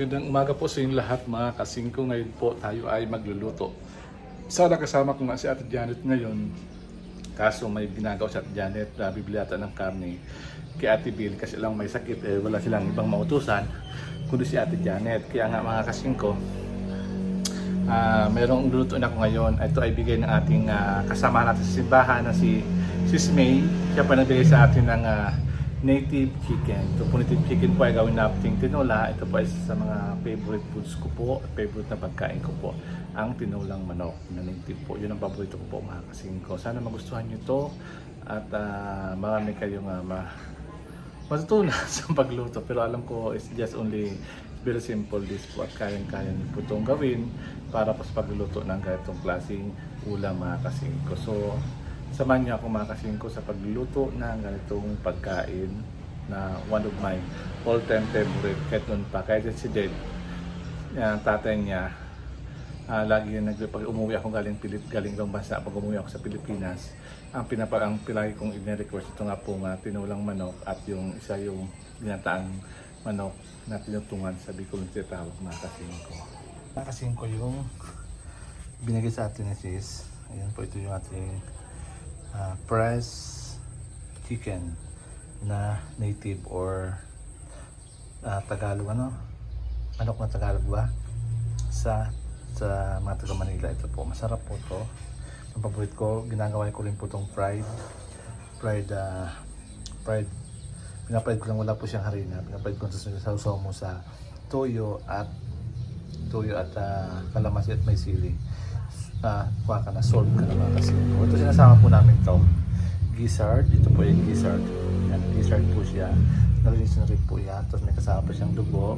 Magandang umaga po sa inyong lahat mga kasingko. Ngayon po tayo ay magluluto. Sana kasama ko nga si Ate Janet ngayon. Kaso may ginagawa si Ate Janet na bibili ata ng karne kay Ate Bill kasi lang may sakit. Wala silang ibang mautusan kundi si Ate Janet. Kaya nga mga kasingko, mayroong lulutuin ako ngayon. Ito ay bigay ng ating kasama natin sa simbahan na si Sis May. Siya pa nagbigay sa atin ng native chicken. Ito po native chicken po ay gawin nating tinola. Ito po ay sa mga favorite foods ko po, favorite na pagkain ko po, ang tinolang manok na native po. Yun ang paborito ko po mga kasingko. Sana magustuhan nyo ito at marami kayong matutunan sa pagluto. Pero alam ko it's just only very simple dish po at kayang-kaya nyo po itong gawin para po sa pagluluto ng ganitong klaseng ulam mga kasingko. So samahan niyo ako mga kasingko sa pagluluto ng ganitong pagkain na one of my all-time favorite. Kahit noon pa, kahit si Dad, tatay niya, lagi yung pag umuwi ako galing ibang bansa, pag umuwi ako sa Pilipinas, ang pinagi kong i-request ito nga po tinulang manok at yung isa yung ginataang manok na tinutungan sa Bicol ng tinatawag mga kasingko. Mga kasingko yung binigay sa atin ni Sis. Ayan po, ito yung ating pressed chicken na native or Tagalog manok na Tagalog ba sa mga taga Manila. Ito po masarap po to, ang paborito ko. Ginagawa ko rin po tong fried pinapride ko lang, wala po siyang harina. Pinapride ko sa sausaw mo sa toyo at kalamansi at may sili. Kuha ka na, salt ka na mga kasingko. Ito sinasama po namin to gizzard. Ito po yung gizzard. Yan, gizzard po siya. Nalinis na rin po yan. Tapos may kasama pa siyang dugo.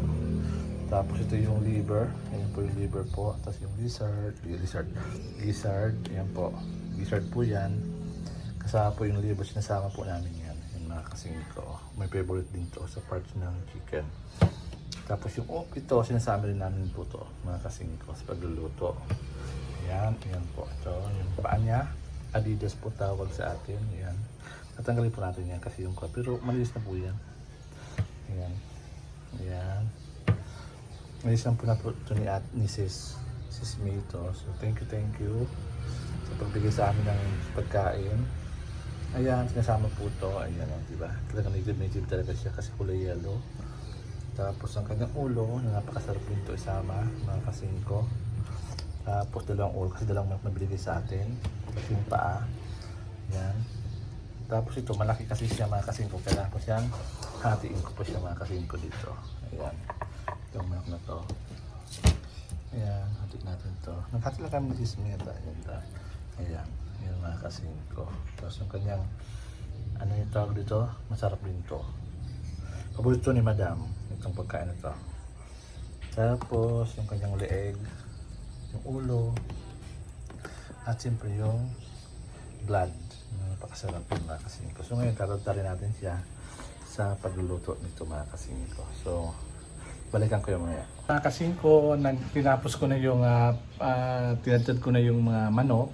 Tapos ito yung liver. Ayan po yung liver po. Tapos yung gizzard. Ayan po. Gizzard po yan. Kasama po yung liver. Sinasama po namin yan. Yung mga kasingko. May favorite din to sa parts ng chicken. Tapos yung ito, sinasama rin namin po to mga kasingko sa pagluluto. Ayan po. Ito, yung paa niya. Adidas po tawag sa atin. Ayan. Tatanggalin po natin yan kasi yung pero malinis na po yan. Ayan. Malinis na po na po ito ni Sis May ito. So, thank you sa pagbigay sa amin ng pagkain. Ayan, sinasama po ito. Ayan, diba? Talagang native talaga siya kasi kulay yellow. Tapos, ang kanyang ulo na napakasarap din ito isama, mga kasingko. Tapos dalawang ulo kasi dalawang manok na binigay sa atin. Tapos yung paa. Yan. Tapos ito malaki kasi siya mga kasingko. Kailangan ko siyang hatiin ko po siya mga kasingko dito. Ayan. Itong manok na to. Ayan. Hatiin natin to. Naghati lang kami ng sismeta. Ayan. Ayan mga kasingko. Tapos yung kanyang yung tawag dito. Masarap din to. Paborito ni Madam. Itong pagkain na to. Tapos yung kanyang leeg. Yung ulo at siyempre yung blood. Napakasarap yun mga kasingko. So ngayon tatalin natin siya sa pagluluto nito mga kasingko. So balikan ko yung mga kasingko. Tinapos ko na yung tinatad ko na yung mga manok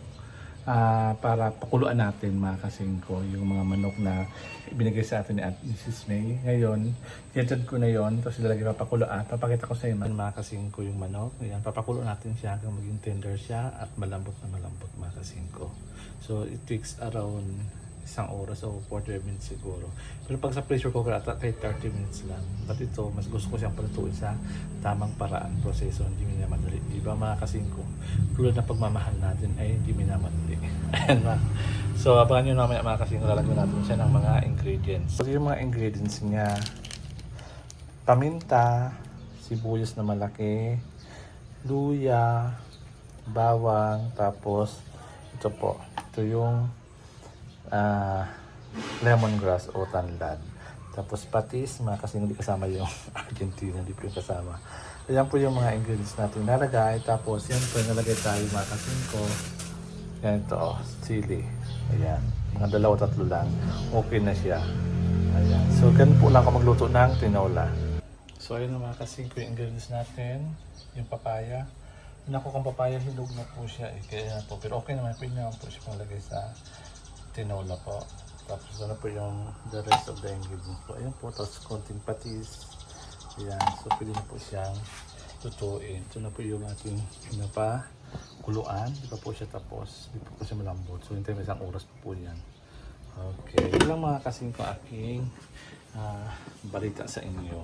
para pakuluan natin mga kasingko yung mga manok na binigay sa atin ni Mrs. May. Ngayon, tinatad ko na yon. Tapos ilalagay papakuluan. Papakita ko sa inyo mga kasingko yung manok. Ayan, papakulo natin siya hanggang maging tender siya at malambot mga kasingko. So it takes around 1 oras o 45 minutes siguro. Pero pag sa pressure cooker kahit 30 minutes lang. But ito, mas gusto ko siyang palutuin sa tamang paraan, proseso, hindi minamadali. Diba mga kasingko? Tulad ng pagmamahal natin ay hindi minamadali. Ayan na. So abangan nyo naman mga kasingko, lalagyan natin siya ng mga ingredients. So yung mga ingredients niya, paminta, sibuyas na malaki, luya, bawang, tapos ito po, ito yung lemongrass o tanlad. Tapos patis, mga kasing hindi kasama yung Argentina, hindi po yung kasama. Ayan po yung mga ingredients natin nalagay. Tapos yan po yung nalagay tayo mga kasing ko. Yan ito, chili. Ayan, mga 2-3 lang. Okay na siya. Ayan. So ganun po lang ako magluto ng tinola. So ayun na mga kasing ko yung ingredients natin. Yung papaya. Naku kung papaya, hinog na po siya. Kaya po. Pero okay naman, pwede naman po siya palagay sa tinola po. Tapos ano po yung the rest of the ingredients po. Ayan po. Tapos konting patis. Ayan, so pwede na po siyang tutuin. Ito na po yung ating pinapakuluan. Di pa po siya tapos. Di pa po siya malambot. So hintay may isang oras po yan. Okay. Ito lang mga kasing ko aking balita sa inyo.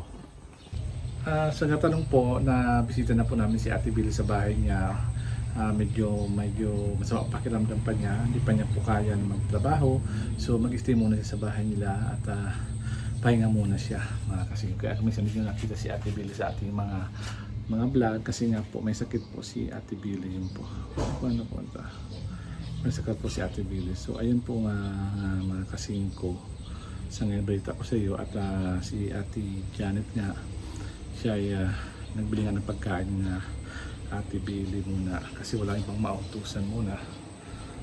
Sa natanong po na bisita na po namin si Ate Billy sa bahay niya. Medyo masama pakiramdam pa niya. Hindi pa niya po kaya na magtrabaho. So mag-stay muna siya sa bahay nila at pahinga muna siya mga kasing. Kaya minsan medyo nakita si Ate Billy sa ating mga vlog kasi nga po may sakit po si Ate Billy yun po. Ano po ito? May sakit po si Ate Billy. So ayun po mga kasing ko. Sa ngayon balita ko sa iyo at si Ate Janet nga siya ay nagbili nga ng pagkain na Ate Billy muna kasi wala ibang mautusan muna.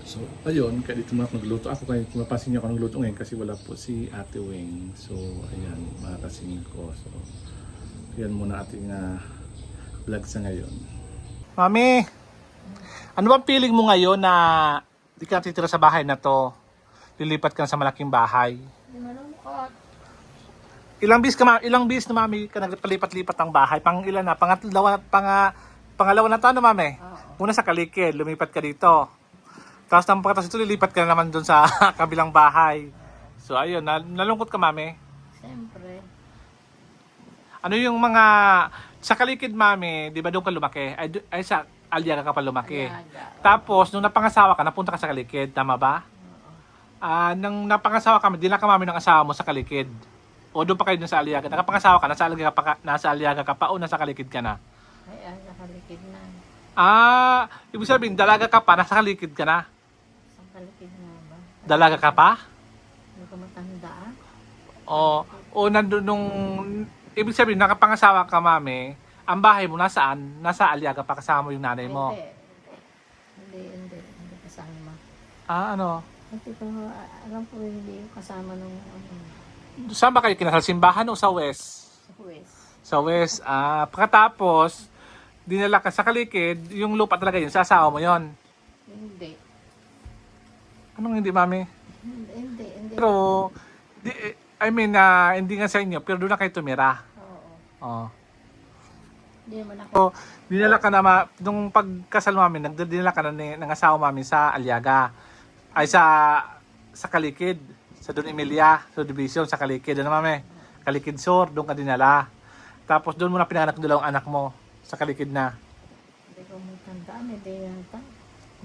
So ayun, kaya dito muna ako nagluto. Ako kaya mapapansin niyo ako nagluto ngayon kasi wala po si Ate Weng. So ayan mga kasing ko. So yan muna ating vlog sa ngayon. Mami, ano bang feeling mo ngayon na di ka natitira sa bahay na to? Lilipat ka na sa malaking bahay. Hindi malungkot. Ilang bis na mami ka nagpalipat-lipat ng bahay? Pang ilan na? Pangalawa na taon na mami? Oo. Una sa Kalikid, lumipat ka dito. Tapos nang pagkatapos ito, lilipat ka na naman doon sa kabilang bahay. So ayun, nalungkot ka mami? Siyempre. Ano yung mga... Sa Kalikid mami, di ba doon ka lumaki? Ay sa Aliaga ka pa lumaki. Aliaga. Tapos nung napangasawa ka, napunta ka sa Kalikid, tama ba? Nang napangasawa kami, di na ka mami ng asawa mo sa Kalikid. O doon pa kayo dun sa Aliaga. Nakapangasawa ka, nasa Aliaga ka pa o nasa Kalikid ka na? Ay, nakalikid na. Ibig sabihin, dalaga ka pa, nasa Kalikid ka na? Sa kalikid na ba? Dalaga ka pa? Hindi ko matandaan. O nandun nung... Ibig sabihin, nakapangasawa ka mami, ang bahay mo nasaan? Nasa Aliaga pa kasama mo yung nanay mo? Hindi kasama. Ano? Hindi ko, alam ko hindi yung kasama nung Saan ba kayo kinasal? Simbahan o sa West? sa West. Sa West. Pagkatapos, dinala ka sa Kalikid, yung lupa talaga yun, sa asawa mo yun. Hindi. Anong hindi, mami? Hindi. Pero, hindi nga sa inyo, pero doon na kayo tumira. Oo. Oh. Hindi naman ako. So, dinala ka na, nung pagkasal mami, dinala ka na ng asawa mami sa Aliaga. Ay, sa Kalikid. Sa Don Emilia, sa Division, sa Kalikid. Ano mami? Kalikid Sur, doon ka dinala. Tapos doon mo na pinanganak ng dalawang anak mo. Sa Kalikid na. Hindi ko matandaan. Hindi yata.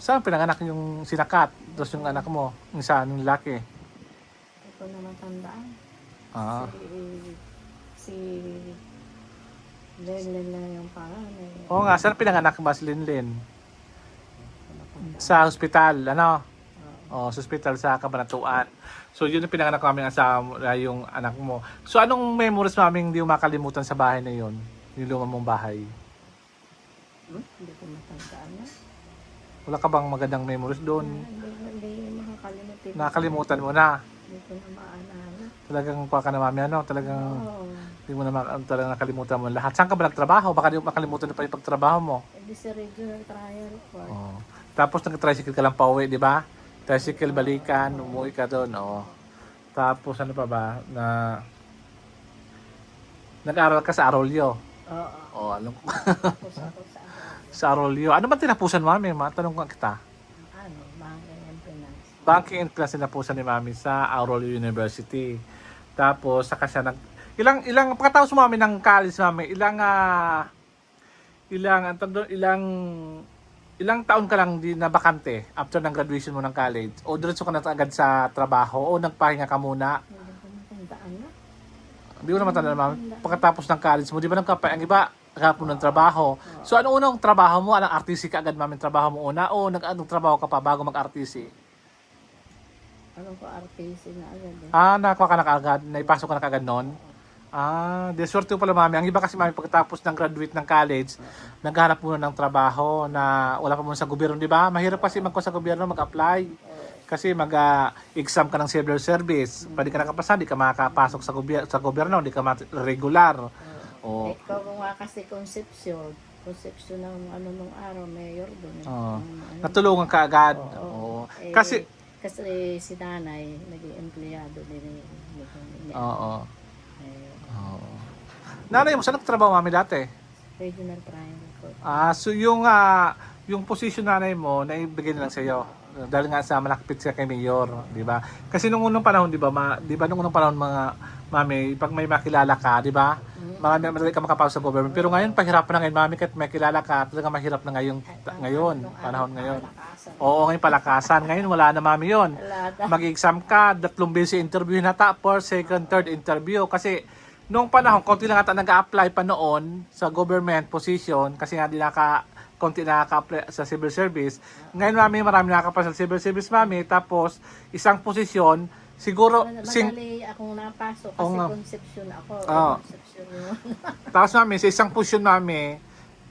Saan pinanganak yung sinakat? Tapos yung anak mo, yung isa, yung lalaki. Hindi ko na matandaan. Si Lenlen na yung panganay. Oo nga, saan pinanganak ba si Linlin? Sa hospital, ano? Sa hospital sa Cabanatuan. So yun yung pinanganak kami asawa yung anak mo. So anong memories maming hindi mo makalimutan sa bahay na yun? Yung lumang mong bahay. Hindi ko matandaan na. Wala ka bang magandang memories doon? Hindi makakalimutan. Nakalimutan mo na. Hindi ko na maalala. Talagang kuha ka na mami, ano? Talagang Oo. hindi mo na talagang nakalimutan mo lahat. Saan ka ba nagtrabaho? Baka di mo makalimutan na pa yung pagtrabaho mo. Hindi sa regional trial court. Tapos nag-tricycle ka lang pa uwi, di ba? Tricycle balikan, umuwi ka doon. Tapos ano pa ba? Nag-aral ka sa Arroyo. Oo. Alam ko. Tapos ako sa Sa Arroyo. Ano ba tinapusan mami? Matanong ko kita. banking and finance. Banking and Finance tinapusan ni mami sa Arroyo University. Tapos saka siya ilang pagkatapos mami ng college mami, ilang taon ka lang di na bakante after ng graduation mo ng college? O diretso ka na agad sa trabaho? O nagpahinga ka muna? Hindi ko matandaan na. Hindi ko na matanda mami. Pagkatapos ng college mo, di ba ang iba naghanap mo ng trabaho. So ano unang trabaho mo? Anong RTC ka agad mami trabaho mo una? O nag-anong trabaho ka pa bago mag-RTC? Alam ko RTC na agad. Nakakuha ka na kaagad? Naipasok ka na kaagad noon? Swerte pala mami. Ang iba kasi mami pagkatapos ng graduate ng college, naghahanap muna ng trabaho na wala pa muna sa gobyerno, di ba? Mahirap kasi magkuha sa gobyerno, mag-apply. Kasi mag-exam ka ng civil service. Pwede ka nakapasa, di ka makakapasok sa gobyerno, di ka regular. Ikaw nga kasi Concepcion ng nung araw, mayor doon. Natulungan ka agad. Kasi si nanay, naging empleyado din. Nanay mo, saan nagtrabaho mami dati? Regional Triangle Court. So yung position nanay mo, naibigay nilang sa iyo. Dahil nga sa malapit siya kay Mayor, di ba? Kasi nung unang panahon, di ba, nung unang panahon mga mami, pag may makilala ka, di ba? Madali ka makapasok sa government. Pero ngayon, pahirap na ngayon, mami, kahit may kilala ka, talaga mahirap na ngayon, panahon ngayon. Oo, ngayon palakasan. Ngayon, wala na mami yun. Mag-exam ka, 3 beses interview na first, second, third interview. Kasi noong panahon, konti lang ata nag-a-apply pa noon sa government position kasi nga konti nakaka-apply sa civil service. Ngayon mami, marami nakakapasa sa civil service mami. Tapos, isang posisyon, siguro... Madali akong napasok kasi conception ako. Conception yun. Tapos mami, sa isang posisyon mami,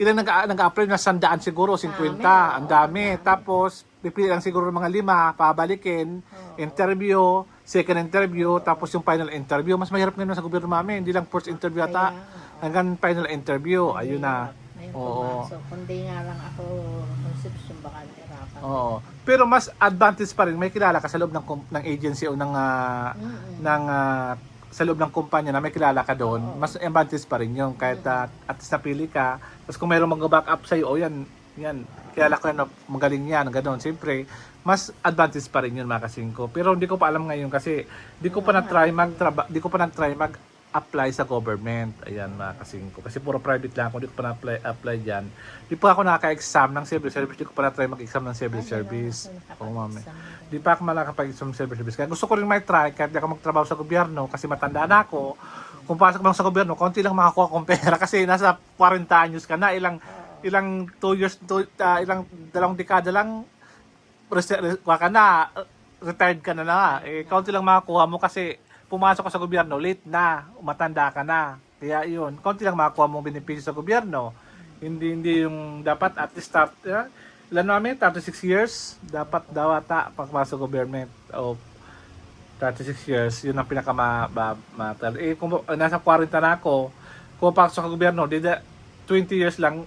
ilang nag-a-apply na 100 siguro, 50. Ang dami. Tapos, pipili lang siguro mga 5, pabalikin, interview, second interview, tapos yung final interview. Mas mahirap ngayon sa gobyerno mami. Hindi lang first interview ata, hanggang final interview. Ayun na. Oo. So, kundi nga lang ako conception, baka hirapan. Oo. Pero mas advantage pa rin may kilala ka sa loob ng agency o sa loob ng kumpanya na may kilala ka doon. Mas advantage pa rin yung kahit at least napili ka. Tapos kung mayroong mag-back up sa'yo, yan, kilala ko na magaling yan, gano'n. Siyempre, mas advantage pa rin yun mga kasingko. Pero hindi ko pa alam ngayon kasi di ko pa nag-try mag-apply sa government. Ayan mga kasingko. Kasi puro private lang ako, di ko pa na-apply dyan. Di pa ako nakaka-exam ng civil service, di ko pa na-try mag-exam ng civil service. Oo mami. Di pa ako makakapag-exam ng civil service. Kaya gusto ko rin may try kahit di ako magtrabaho sa gobyerno kasi matanda na ako. Kung pasok lang sa gobyerno, konti lang makakuha kong pera kasi nasa 40 anyos ka na, ilang 2 years, ilang 2 dekada lang retired ka na. Kaunti lang makakuha mo kasi pumasok ka sa gobyerno, late na, matanda ka na. Kaya yun, kaunti lang makakuha mong benepisyo sa gobyerno. Hindi yung dapat at least start, ilan namin, 36 years, dapat daw ata pagpasok sa government. O 36 years, yun ang pinakamatal. Kung nasa 40 na ako, kung pasok sa gobyerno, 20 years lang,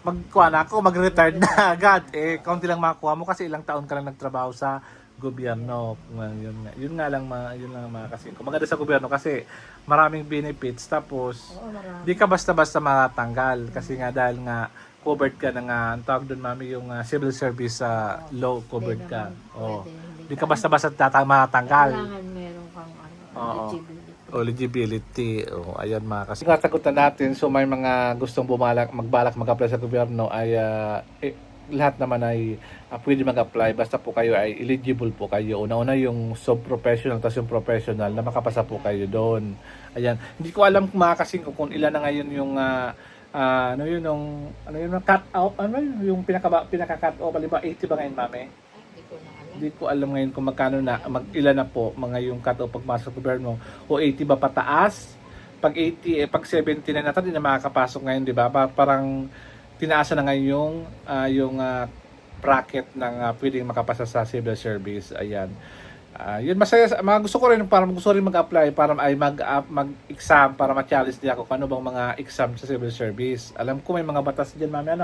mag-retired na agad. Kaunti lang makakuha mo kasi ilang taon ka lang nagtrabaho sa gobyerno. Yun lang mga kasi. Maganda sa gobyerno kasi maraming benefits tapos di ka basta-basta matanggal kasi nga dahil nga covered ka ng ang tawag doon mami yung civil service law covered ka. Di ka basta-basta matanggal. Kailangan meron kang eligibility. Ayan mga kasi. Sagutan natin, so may mga gustong magbalak mag-apply sa gobyerno ay lahat naman ay pwede mag-apply basta po kayo ay eligible po kayo. Una-una yung sub-professional tapos yung professional na makapasa po kayo doon. Ayan. Hindi ko alam kung ilan na ngayon yung cut out, yung pinaka-cut off, ba 80 ba ngayon, mami? Hindi ko alam ngayon kung magkano na, ilan na po mga yung cut off pagmasok sa gobyerno o 80 ba pataas? Pag 80 pag 70 na natin, hindi na makakapasok ngayon, di ba? Parang tinaasa na ngayon yung bracket ng pwedeng makapasa sa civil service. Ayan. Yun masaya. Gusto ko rin mag-apply para ay mag-exam para ma-challenge niya ako kung ano bang mga exam sa civil service. Alam ko may mga batas diyan, mami,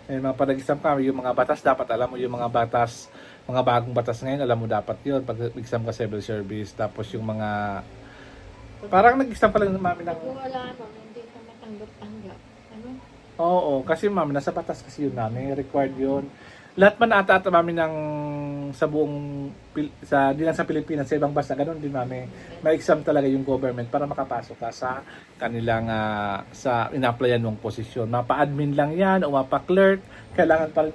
may mga pag-exam kami, yung mga batas dapat alam mo, yung mga batas, mga bagong batas ngayon, alam mo dapat yun pag exam ka civil service. Tapos yung mga parang nag-exam pa lang mami ng wala hindi ka matanggap-tanggap. Oo, kasi mami, nasa batas kasi yun mami, required yun. Lahat man ata mami ng sa buong, di lang sa Pilipinas, sa ibang bansa, ganun din mami. May exam talaga yung government para makapasok ka sa kanilang, sa ina-applyan mong posisyon. Mapa-admin lang yan o mapa-clerk, kailangan pa rin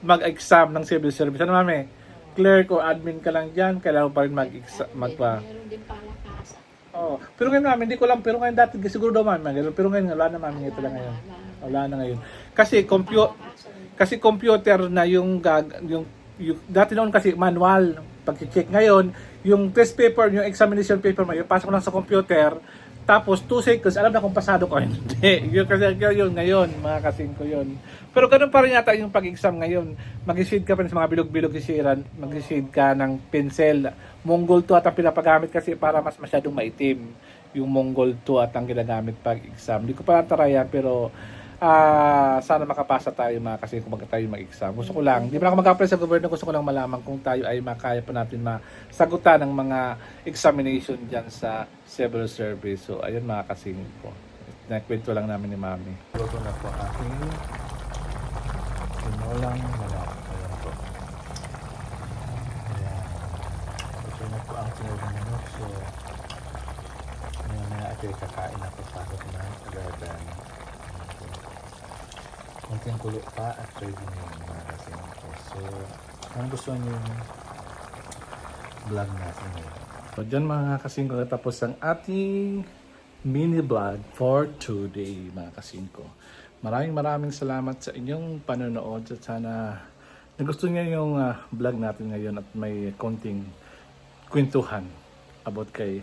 mag-exam ng civil service. Ano mami? Clerk o admin ka lang dyan, kailangan pa rin magpa. Meron din palakasan. Oh, pero ngayon mami, hindi ko lang, pero ngayon dati siguro daw mami, pero ngayon wala na mami, ito lang ngayon. Wala na ngayon. Kasi computer na yung dati noon kasi manual pag-check. Ngayon, yung test paper, yung examination paper mo, yung pasok lang sa computer, tapos 2 seconds, alam na kung pasado ko. Hindi. Yun kasi yun ngayon, mga kasing ko yun. Pero ganun pa rin yata yung pag-exam ngayon. Mag-shade ka pa rin sa mga bilog-bilog sisiran, mag-shade ka ng pencil. Mongol 2 at ang pinapagamit kasi para mas masyadong maitim. Yung Mongol 2 at ang ginagamit pag-exam. Hindi ko pa natara yan, pero sana makapasa tayo mga kasi kung tayo mag-exam. Gusto ko lang, di ba ako mag-apply sa gobyerno, gusto ko lang malaman kung tayo ay makaya pa natin masagutan ng mga examination dyan sa civil service. So, ayun mga kasing ko. Nakwento lang namin ni Mami. Luto na po aking tinolang manok. Ayan po. Ayan. Luto na po ang tinolang manok. So, maya ito kakain na pasok na 11. Konting kulo pa at ready na yun mga kasing ko. So, kung gusto niyo yung vlog natin ngayon. So, dyan mga kasing ko, tapos ang ating mini vlog for today mga kasingko. Maraming salamat sa inyong panonood at sana nagustuhan niyo yung vlog natin ngayon at may konting kwentuhan about kay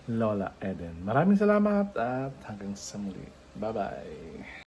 Lola Eden. Maraming salamat at hanggang sa muli. Bye-bye!